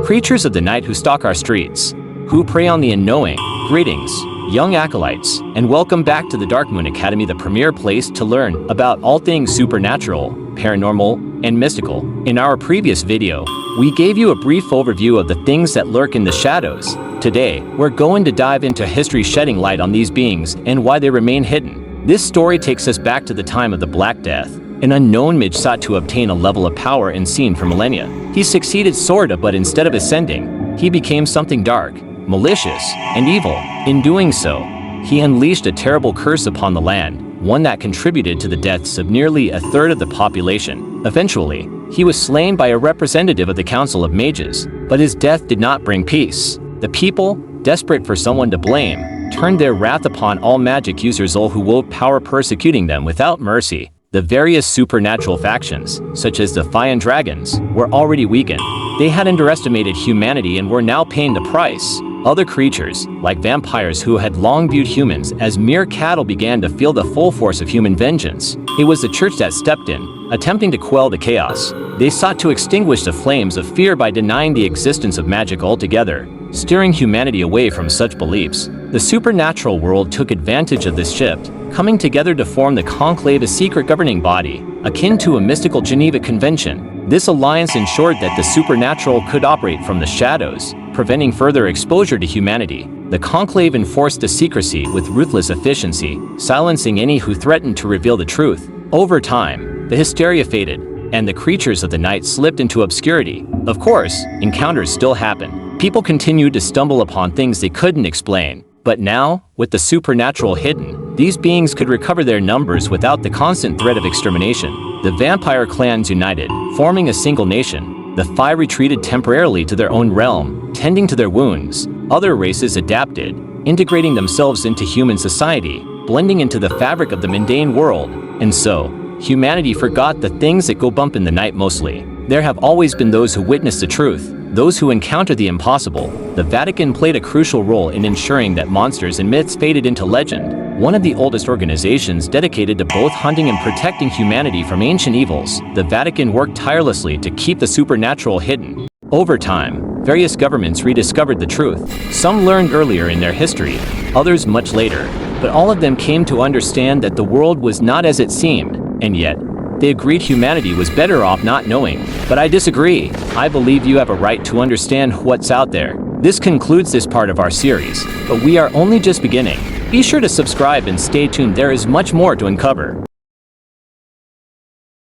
Creatures of the night who stalk our streets, who prey on the unknowing. Greetings, young acolytes, and welcome back to the Darkmoon Academy, the premier place to learn about all things supernatural, paranormal, and mystical. In our previous video, we gave you a brief overview of the things that lurk in the shadows. Today, we're going to dive into history, shedding light on these beings and why they remain hidden. This story takes us back to the time of the Black Death. An unknown mage sought to obtain a level of power unseen for millennia. He succeeded sorta, but instead of ascending, he became something dark, malicious, and evil. In doing so, he unleashed a terrible curse upon the land, one that contributed to the deaths of nearly a third of the population. Eventually, he was slain by a representative of the Council of Mages, but his death did not bring peace. The people, desperate for someone to blame, turned their wrath upon all magic users, all who wielded power, persecuting them without mercy. The various supernatural factions, such as the Fire and Dragons, were already weakened. They had underestimated humanity and were now paying the price. Other creatures, like vampires who had long viewed humans as mere cattle, began to feel the full force of human vengeance. It was the church that stepped in, attempting to quell the chaos. They sought to extinguish the flames of fear by denying the existence of magic altogether, steering humanity away from such beliefs. The supernatural world took advantage of this shift, coming together to form the Conclave, a secret governing body, akin to a mystical Geneva Convention. This alliance ensured that the supernatural could operate from the shadows, preventing further exposure to humanity. The Conclave enforced the secrecy with ruthless efficiency, silencing any who threatened to reveal the truth. Over time, the hysteria faded, and the creatures of the night slipped into obscurity. Of course, encounters still happened. People continued to stumble upon things they couldn't explain. But now, with the supernatural hidden, these beings could recover their numbers without the constant threat of extermination. The vampire clans united, forming a single nation. The Fire retreated temporarily to their own realm, tending to their wounds. Other races adapted, integrating themselves into human society, blending into the fabric of the mundane world. And so, humanity forgot the things that go bump in the night mostly. There have always been those who witness the truth, those who encounter the impossible. The Vatican played a crucial role in ensuring that monsters and myths faded into legend. One of the oldest organizations dedicated to both hunting and protecting humanity from ancient evils, the Vatican worked tirelessly to keep the supernatural hidden. Over time, various governments rediscovered the truth. Some learned earlier in their history, others much later. But all of them came to understand that the world was not as it seemed, and yet, they agreed humanity was better off not knowing. But I disagree. I believe you have a right to understand what's out there. This concludes this part of our series, but we are only just beginning. Be sure to subscribe and stay tuned, there is much more to uncover.